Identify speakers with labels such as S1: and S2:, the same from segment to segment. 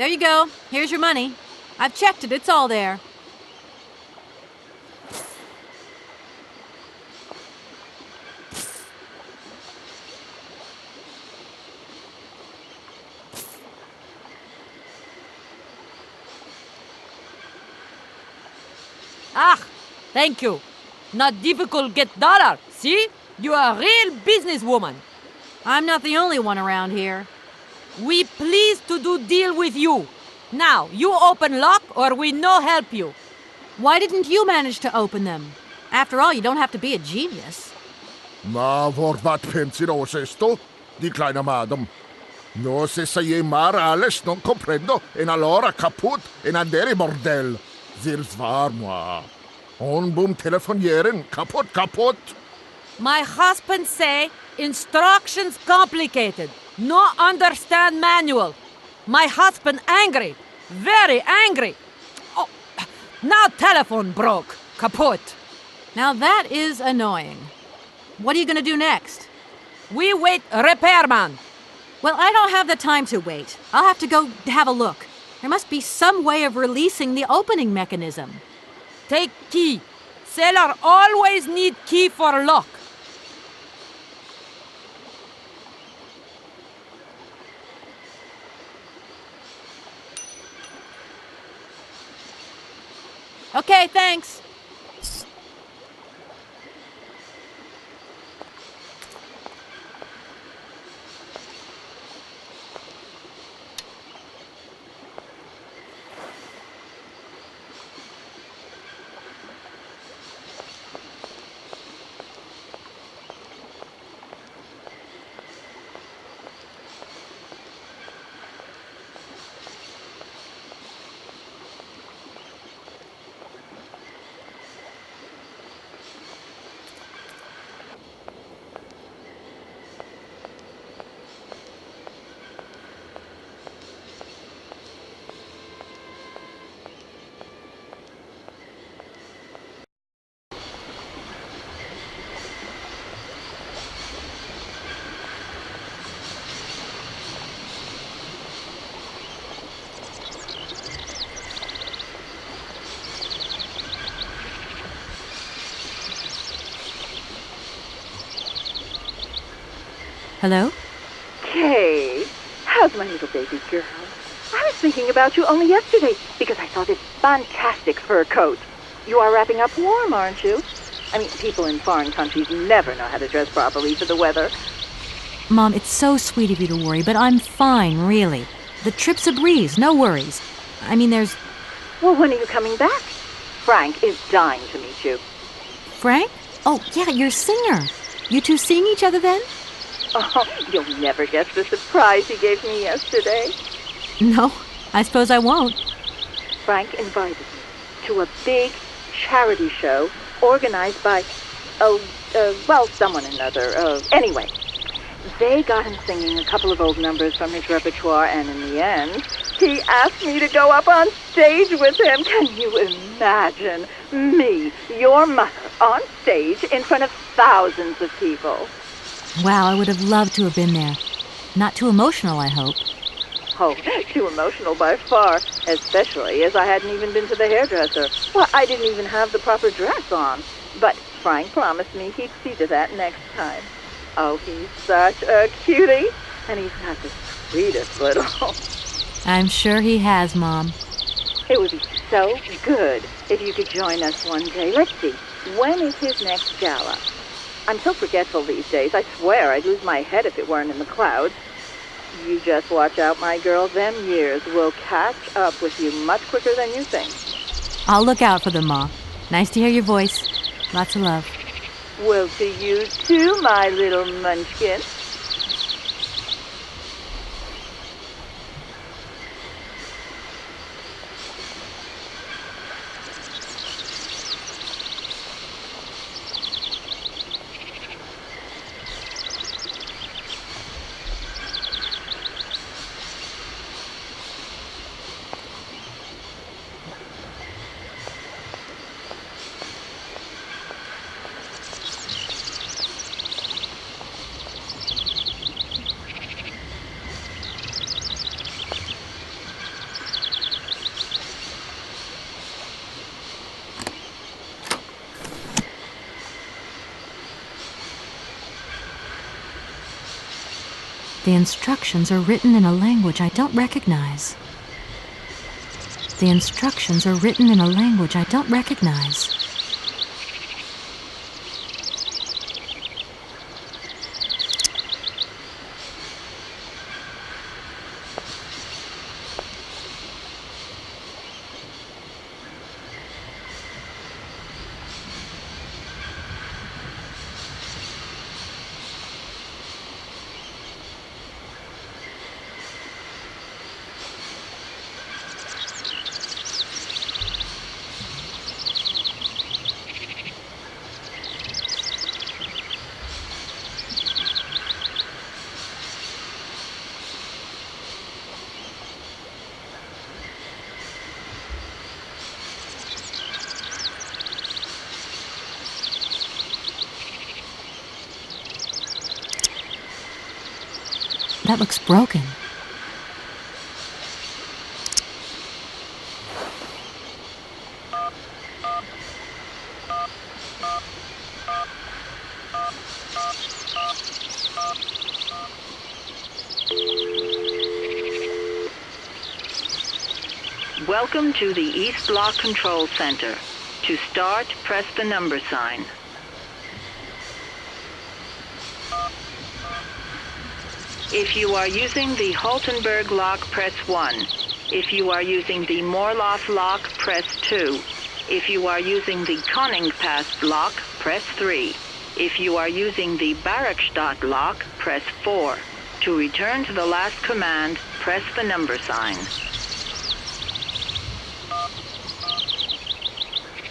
S1: There you go. Here's your money. I've checked it. It's all there. Ah, thank you. Not difficult get dollar, see? You are a real businesswoman. I'm not the only one around here. We pleased to do deal with you. Now, you open lock or we no help you. Why didn't you manage to open them? After all, you don't have to be a genius.
S2: Ma vorvat pensiero esto, di kleine madam. No se sai Alles non comprendo, en allora kaput, en andere bordel. Zils war moi. On boom telefonieren, kaput.
S1: My husband say instructions complicated. No understand manual. My husband angry. Very angry. Oh, now telephone broke. Kaput. Now that is annoying. What are you gonna do next? We wait repairman. Well, I don't have the time to wait. I'll have to go have a look. There must be some way of releasing the opening mechanism. Take key. Sailor always need key for lock. Okay, thanks. Hello?
S3: Kate, how's my little baby girl? I was thinking about you only yesterday because I saw this fantastic fur coat. You are wrapping up warm, aren't you? I mean, people in foreign countries never know how to dress properly for the weather.
S1: Mom, it's so sweet of you to worry, but I'm fine, really. The trip's a breeze, no worries. I mean, there's...
S3: Well, when are you coming back? Frank is dying to meet you.
S1: Frank? Oh, yeah, your singer. You two seeing each other then?
S3: Oh, you'll never guess the surprise he gave me yesterday.
S1: No, I suppose I won't.
S3: Frank invited me to a big charity show organized by, someone or another. Anyway, they got him singing a couple of old numbers from his repertoire, and in the end, he asked me to go up on stage with him. Can you imagine me, your mother, on stage in front of thousands of people?
S1: Wow, I would have loved to have been there. Not too emotional, I hope.
S3: Oh, too emotional by far, especially as I hadn't even been to the hairdresser. Well, I didn't even have the proper dress on. But Frank promised me he'd see to that next time. Oh, he's such a cutie, and he's got the sweetest little...
S1: I'm sure he has, Mom.
S3: It would be so good if you could join us one day. Let's see, when is his next gala? I'm so forgetful these days. I swear I'd lose my head if it weren't in the clouds. You just watch out, my girl. Them years will catch up with you much quicker than you think.
S1: I'll look out for them, Ma. Nice to hear your voice. Lots of love.
S3: Well, to you too, my little munchkin.
S4: The instructions are written in a language I don't recognize. The instructions are written in a language I don't recognize. That looks broken.
S3: Welcome to the East Block Control Center. To start, press the number sign. If you are using the Haltenberg lock, press 1. If you are using the Morloff lock, press 2. If you are using the Koningpass lock, press 3. If you are using the Barrockstadt lock, press 4. To return to the last command, press the number sign.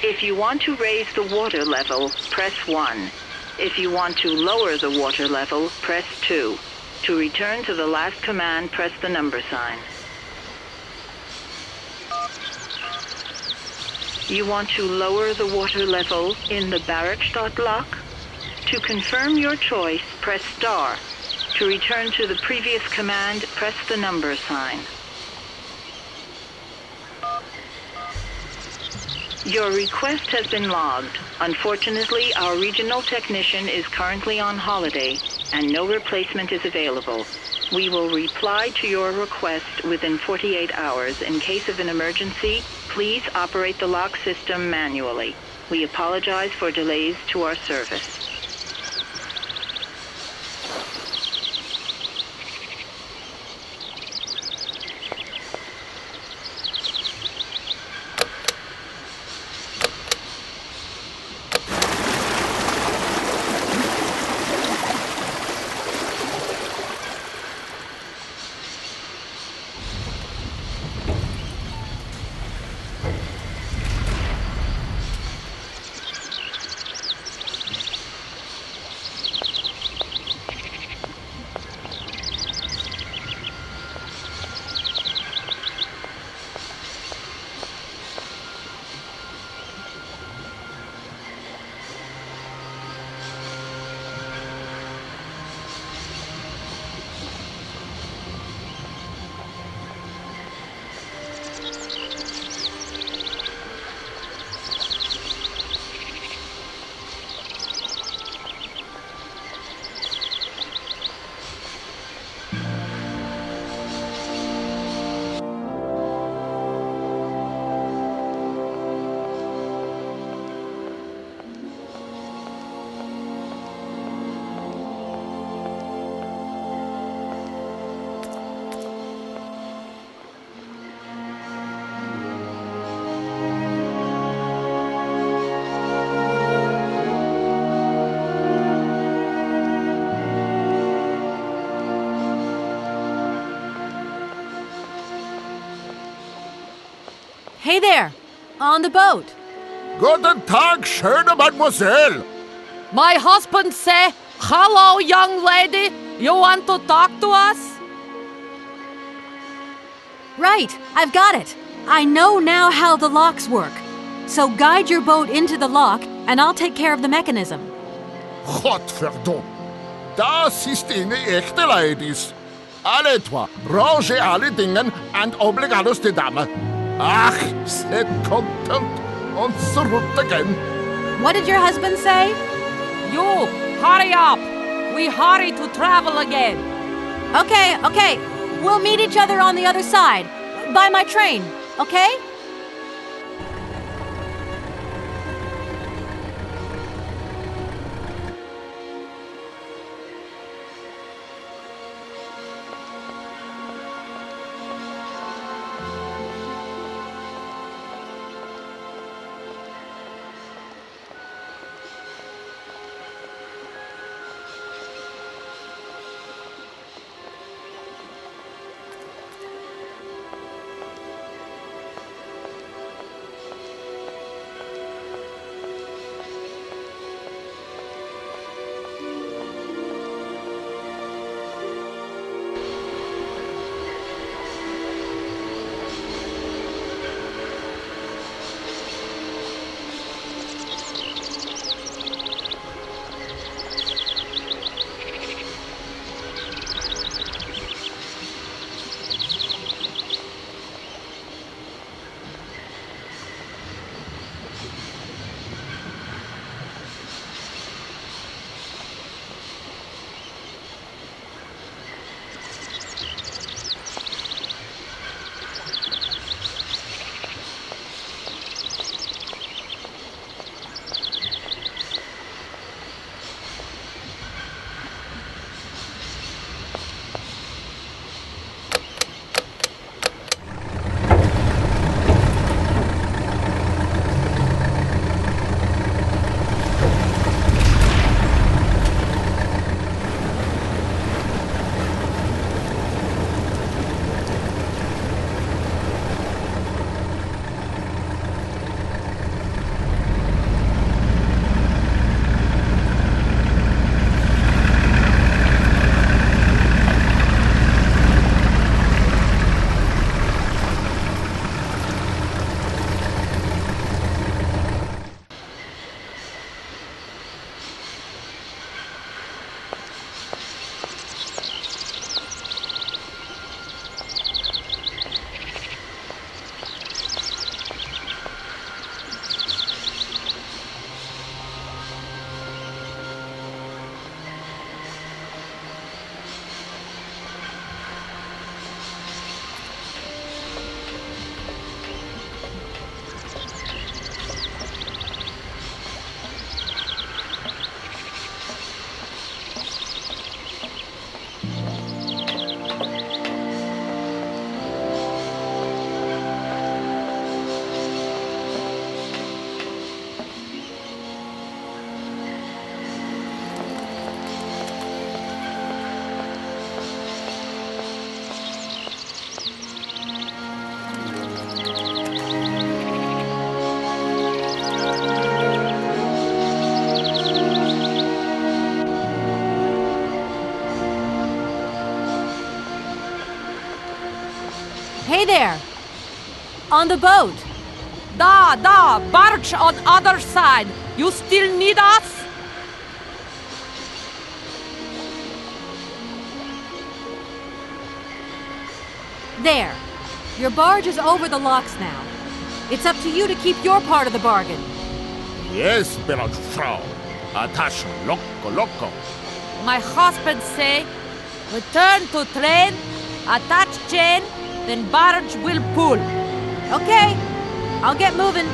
S3: If you want to raise the water level, press 1. If you want to lower the water level, press 2. To return to the last command, press the number sign. You want to lower the water level in the Barrockstadt lock? To confirm your choice, press star. To return to the previous command, press the number sign. Your request has been logged. Unfortunately, our regional technician is currently on holiday, and no replacement is available. We will reply to your request within 48 hours. In case of an emergency, please operate the lock system manually. We apologize for delays to our service.
S1: Hey there, on the boat.
S2: Guten Tag, schöne Mademoiselle.
S1: My husband say, hello, young lady. You want to talk to us?
S4: Right, I've got it. I know now how the locks work. So guide your boat into the lock, and I'll take care of the mechanism.
S2: Godverdomme. Das ist eine echte Ladies. Alle trois, rangez alle Dingen and obligados de dame. Ach, set content und zurück again.
S4: What did your husband say?
S1: You, hurry up. We hurry to travel again.
S4: Okay. We'll meet each other on the other side. By my train, okay? Hey there! On the boat!
S1: Da, barge on other side. You still need us?
S4: There. Your barge is over the locks now. It's up to you to keep your part of the bargain.
S2: Yes, beloved Frau. Attach loco.
S1: My husband say, return to train, attach chain, then barge will pull.
S4: Okay, I'll get moving.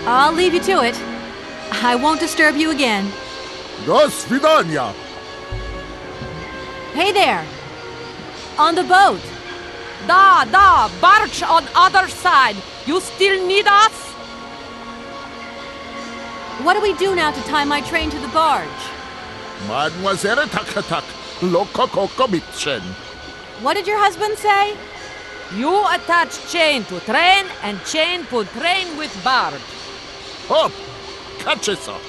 S4: I'll leave you to it. I won't disturb you again.
S2: До свидания.
S4: Hey there! On the boat!
S1: Da, barge on other side. You still need us?
S4: What do we do now to tie my train to the barge?
S2: Mademoiselle tak, loco mitchen.
S4: What did your husband say?
S1: You attach chain to train and chain to train with barge.
S2: Hop, catch it up.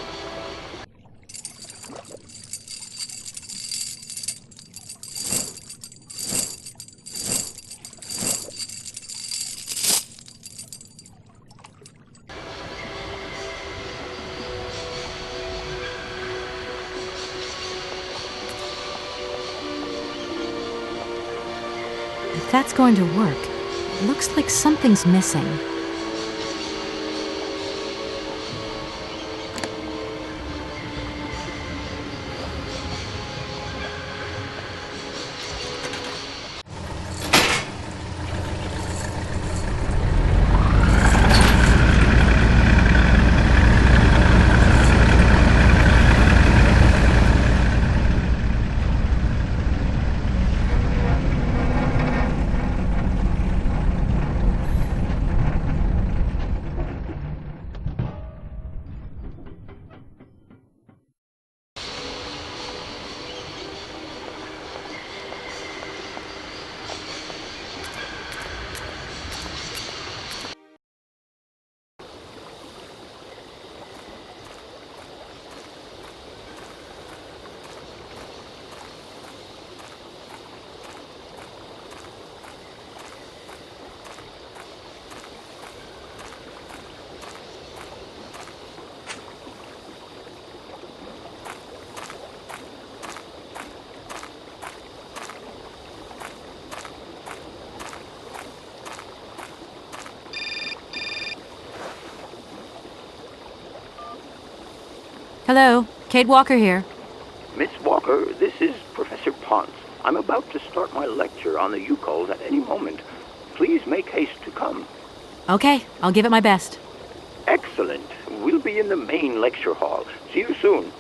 S4: If that's going to work, it looks like something's missing. Hello, Kate Walker here.
S5: Miss Walker, this is Professor Ponce. I'm about to start my lecture on the Yukols at any moment. Please make haste to come.
S4: Okay, I'll give it my best.
S5: Excellent. We'll be in the main lecture hall. See you soon.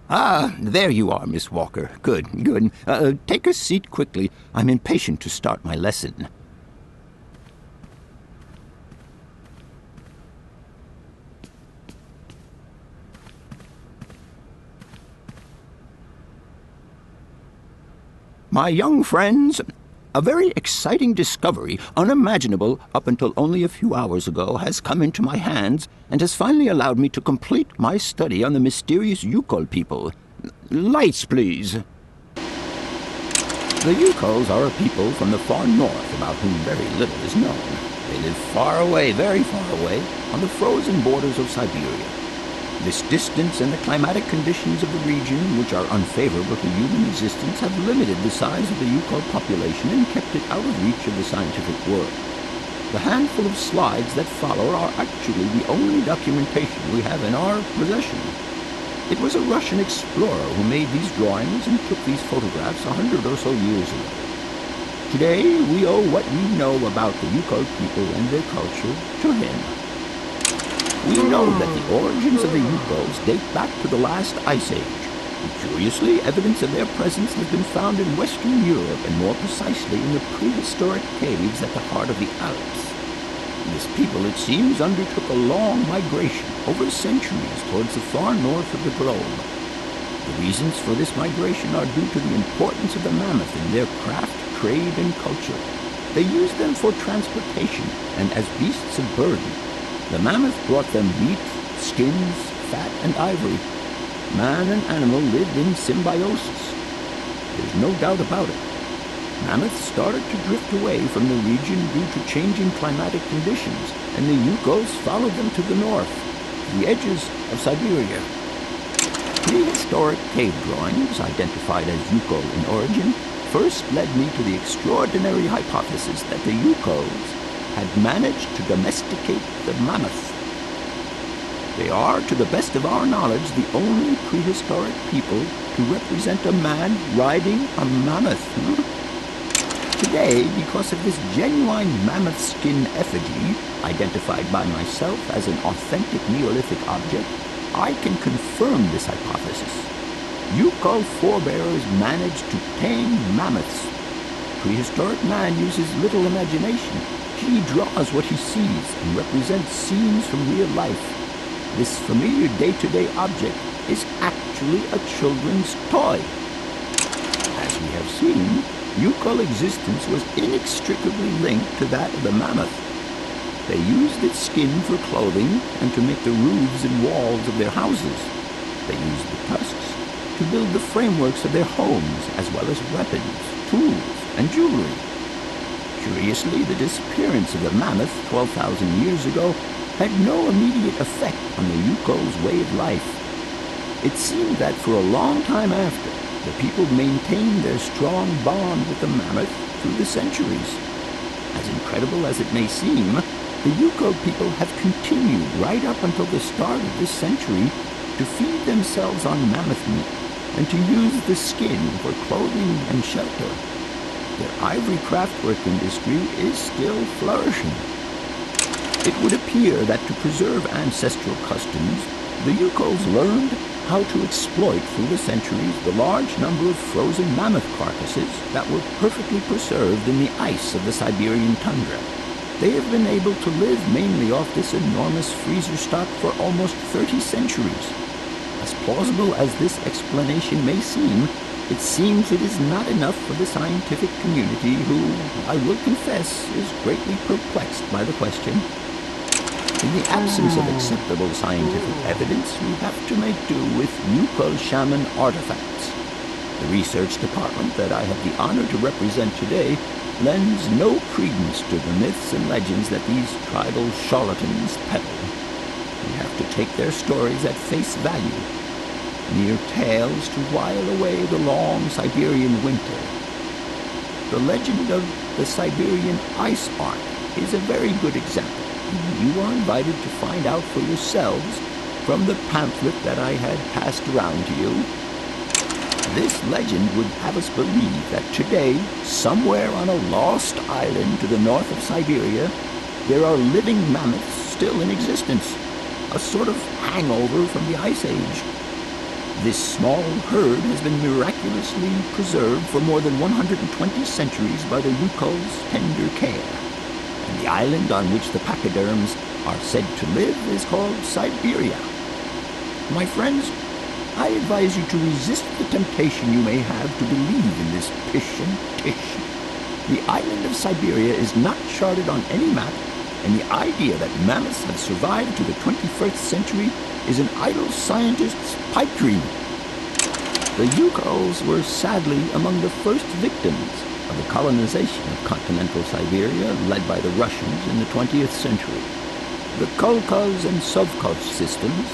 S6: Ah, there you are, Miss Walker. Good, good. Take a seat quickly. I'm impatient to start my lesson. My young friends, a very exciting discovery, unimaginable up until only a few hours ago, has come into my hands and has finally allowed me to complete my study on the mysterious Yukol people. Lights, please. The Yukols are a people from the far north about whom very little is known. They live far away, very far away, on the frozen borders of Syberia. This distance and the climatic conditions of the region, which are unfavorable to human existence, have limited the size of the Yukol population and kept it out of reach of the scientific world. The handful of slides that follow are actually the only documentation we have in our possession. It was a Russian explorer who made these drawings and took these photographs 100 or so years ago. Today, we owe what we know about the Yukol people and their culture to him. We know that the origins of the Yukols date back to the last ice age. And curiously, evidence of their presence has been found in Western Europe, and more precisely in the prehistoric caves at the heart of the Alps. This people, it seems, undertook a long migration over centuries towards the far north of the globe. The reasons for this migration are due to the importance of the mammoth in their craft, trade, and culture. They used them for transportation and as beasts of burden. The mammoth brought them meat, skins, fat, and ivory. Man and animal lived in symbiosis. There's no doubt about it. Mammoths started to drift away from the region due to changing climatic conditions, and the Yukos followed them to the north, to the edges of Syberia. Prehistoric cave drawings, identified as Yuko in origin, first led me to the extraordinary hypothesis that the Yukos had managed to domesticate the mammoth. They are, to the best of our knowledge, the only prehistoric people to represent a man riding a mammoth. Today, because of this genuine mammoth skin effigy, identified by myself as an authentic Neolithic object, I can confirm this hypothesis. Yuko forebears managed to tame mammoths. Prehistoric man uses little imagination. He draws what he sees and represents scenes from real life. This familiar day-to-day object is actually a children's toy. As we have seen, Yuko existence was inextricably linked to that of the mammoth. They used its skin for clothing and to make the roofs and walls of their houses. They used the tusks to build the frameworks of their homes, as well as weapons, tools, and jewelry. Curiously, the disappearance of the mammoth 12,000 years ago had no immediate effect on the Yuko's way of life. It seemed that for a long time after, the people maintained their strong bond with the mammoth through the centuries. As incredible as it may seem, the Yuko people have continued right up until the start of this century to feed themselves on mammoth meat and to use the skin for clothing and shelter. Their ivory craftwork industry is still flourishing. It would appear that to preserve ancestral customs, the Yukos learned how to exploit through the centuries the large number of frozen mammoth carcasses that were perfectly preserved in the ice of the Siberian tundra. They have been able to live mainly off this enormous freezer stock for almost 30 centuries. As plausible as this explanation may seem, it seems it is not enough for the scientific community who, I will confess, is greatly perplexed by the question. In the absence of acceptable scientific evidence, we have to make do with Yuko shaman artifacts. The research department that I have the honor to represent today lends no credence to the myths and legends that these tribal charlatans peddle. We have to take their stories at face value, mere tales to while away the long Siberian winter. The legend of the Siberian ice ark is a very good example. You are invited to find out for yourselves from the pamphlet that I had passed around to you. This legend would have us believe that today, somewhere on a lost island to the north of Syberia, there are living mammoths still in existence, a sort of hangover from the Ice Age. This small herd has been miraculously preserved for more than 120 centuries by the Yuko's tender care. And the island on which the pachyderms are said to live is called Syberia. My friends, I advise you to resist the temptation you may have to believe in this pish and tish. The island of Syberia is not charted on any map, and the idea that mammoths have survived to the 21st century is an idle scientist's pipe dream. The Yukos were sadly among the first victims of the colonization of continental Syberia led by the Russians in the 20th century. The Kolkhoz and Sovkhoz systems,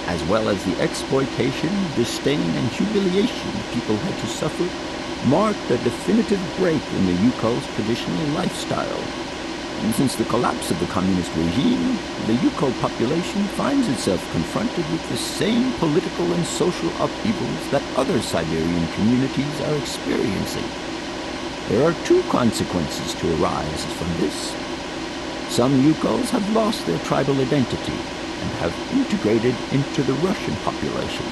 S6: as well as the exploitation, disdain, and humiliation people had to suffer, marked a definitive break in the Yukos' traditional lifestyle. And since the collapse of the communist regime, the Yuko population finds itself confronted with the same political and social upheavals that other Siberian communities are experiencing. There are two consequences to arise from this. Some Yukos have lost their tribal identity and have integrated into the Russian population.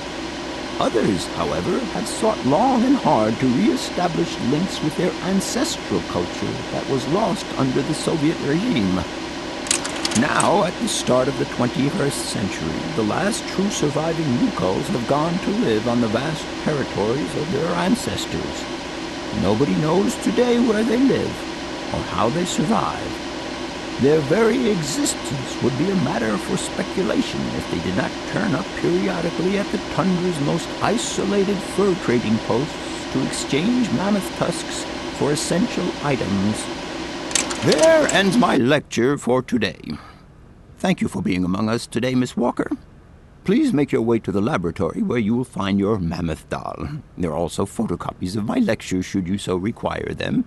S6: Others, however, have sought long and hard to re-establish links with their ancestral culture that was lost under the Soviet regime. Now, at the start of the 21st century, the last true surviving Yukos have gone to live on the vast territories of their ancestors. Nobody knows today where they live or how they survive. Their very existence would be a matter for speculation if they did not turn up periodically at the tundra's most isolated fur trading posts to exchange mammoth tusks for essential items. There ends my lecture for today. Thank you for being among us today, Miss Walker. Please make your way to the laboratory where you will find your mammoth doll. There are also photocopies of my lectures should you so require them.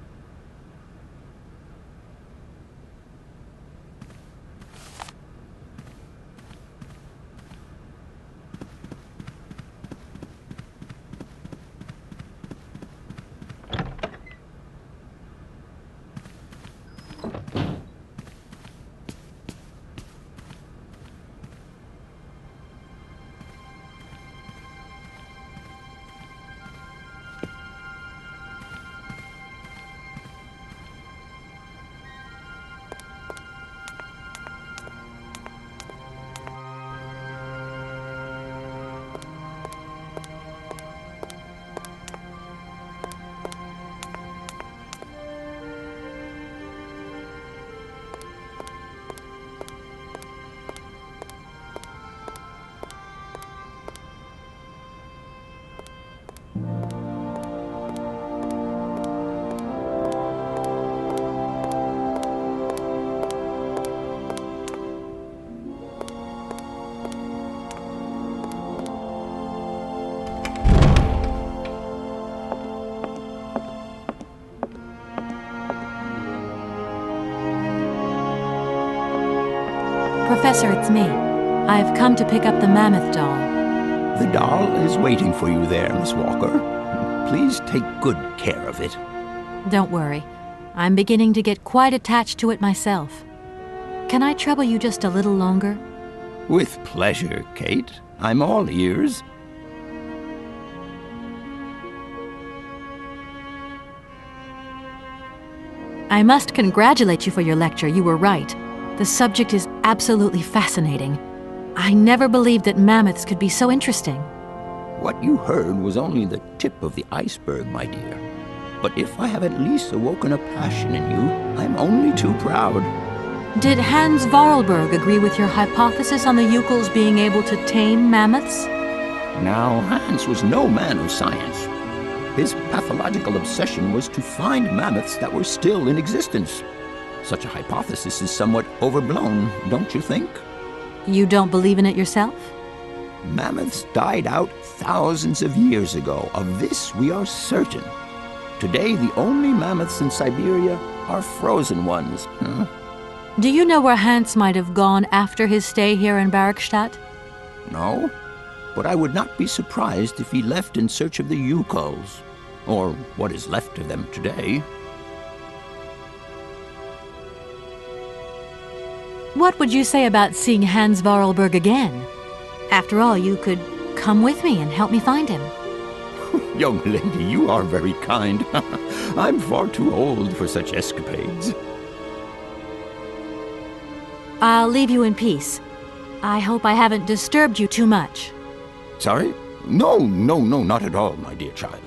S4: Professor, it's me. I've come to pick up the mammoth doll.
S6: The doll is waiting for you there, Miss Walker. Please take good care of it.
S4: Don't worry. I'm beginning to get quite attached to it myself. Can I trouble you just a little longer?
S6: With pleasure, Kate. I'm all ears.
S4: I must congratulate you for your lecture. You were right. The subject is absolutely fascinating. I never believed that mammoths could be so interesting.
S6: What you heard was only the tip of the iceberg, my dear. But if I have at least awoken a passion in you, I'm only too proud.
S4: Did Hans Vorarlberg agree with your hypothesis on the Ukals being able to tame mammoths?
S6: Now, Hans was no man of science. His pathological obsession was to find mammoths that were still in existence. Such a hypothesis is somewhat overblown, don't you think?
S4: You don't believe in it yourself?
S6: Mammoths died out thousands of years ago. Of this we are certain. Today, the only mammoths in Syberia are frozen ones.
S4: Do you know where Hans might have gone after his stay here in Barrockstadt?
S6: No, but I would not be surprised if he left in search of the Ukals, or what is left of them today.
S4: What would you say about seeing Hans Vorarlberg again? After all, you could come with me and help me find him.
S6: Young lady, you are very kind. I'm far too old for such escapades.
S4: I'll leave you in peace. I hope I haven't disturbed you too much.
S6: Sorry? No, not at all, my dear child.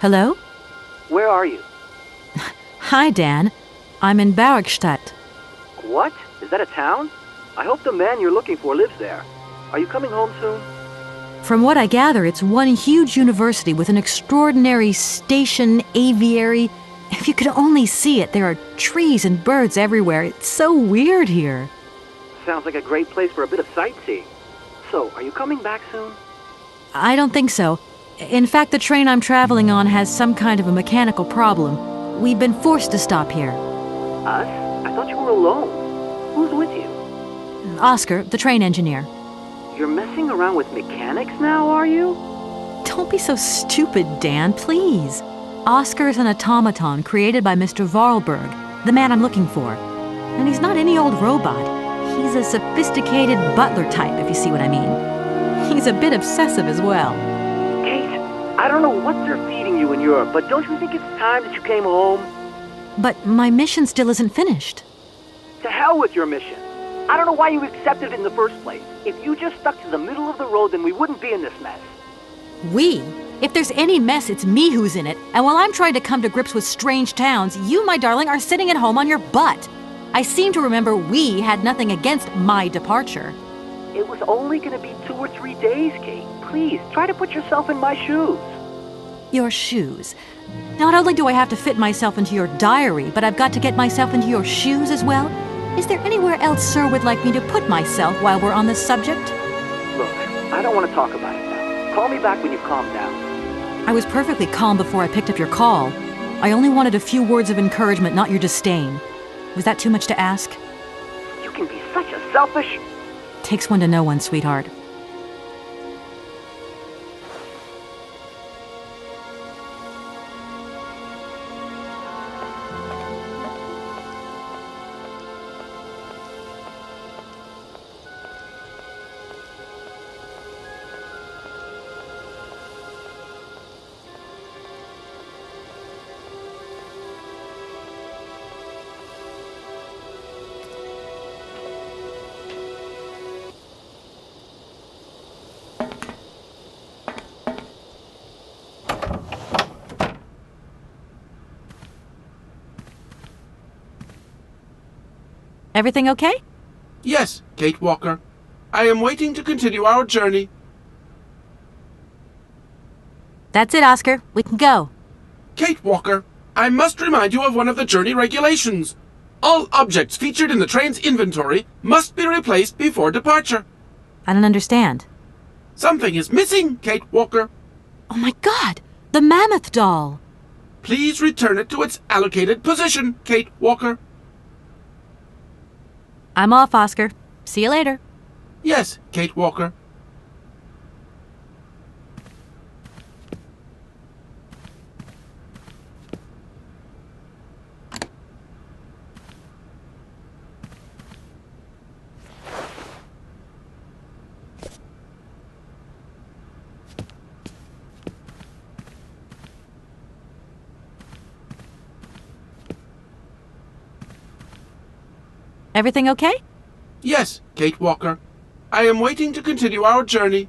S4: Hello?
S7: Where are you?
S4: Hi, Dan. I'm in Barrockstadt.
S7: What? Is that a town? I hope the man you're looking for lives there. Are you coming home soon?
S4: From what I gather, it's one huge university with an extraordinary station, aviary. If you could only see it, there are trees and birds everywhere. It's so weird here.
S7: Sounds like a great place for a bit of sightseeing. So, are you coming back soon?
S4: I don't think so. In fact, the train I'm traveling on has some kind of a mechanical problem. We've been forced to stop here.
S7: Us? I thought you were alone. Who's with you?
S4: Oscar, the train engineer.
S7: You're messing around with mechanics now, are you?
S4: Don't be so stupid, Dan, please. Oscar is an automaton created by Mr. Varlberg, the man I'm looking for. And he's not any old robot. He's a sophisticated butler type, if you see what I mean. He's a bit obsessive as well.
S7: Kate, I don't know what they're feeding you in Europe, but don't you think it's time that you came home?
S4: But my mission still isn't finished.
S7: To hell with your mission. I don't know why you accepted it in the first place. If you just stuck to the middle of the road, then we wouldn't be in this mess.
S4: We? If there's any mess, it's me who's in it. And while I'm trying to come to grips with strange towns, you, my darling, are sitting at home on your butt. I seem to remember we had nothing against my departure.
S7: It was only going to be 2 or 3 days, Kate. Please, try to put yourself in my shoes.
S4: Your shoes. Not only do I have to fit myself into your diary, but I've got to get myself into your shoes as well? Is there anywhere else Sir would like me to put myself while we're on this subject?
S7: Look, I don't want to talk about it now. Call me back when you've calmed down.
S4: I was perfectly calm before I picked up your call. I only wanted a few words of encouragement, not your disdain. Was that too much to ask?
S7: You can be such a selfish...
S4: Takes one to know one, sweetheart. Everything okay?
S8: Yes, Kate Walker. I am waiting to continue our journey.
S4: That's it, Oscar. We can go.
S8: Kate Walker, I must remind you of one of the journey regulations. All objects featured in the train's inventory must be replaced before departure.
S4: I don't understand.
S8: Something is missing, Kate Walker.
S4: Oh my God! The mammoth doll!
S8: Please return it to its allocated position, Kate Walker.
S4: I'm off, Oscar. See you later.
S8: Yes, Kate Walker.
S4: Everything okay?
S8: Yes, Kate Walker. I am waiting to continue our journey.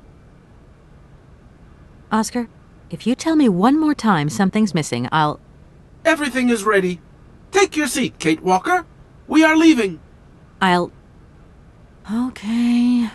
S4: Oscar, if you tell me one more time something's missing, I'll...
S8: Everything is ready. Take your seat, Kate Walker. We are leaving.
S4: Okay...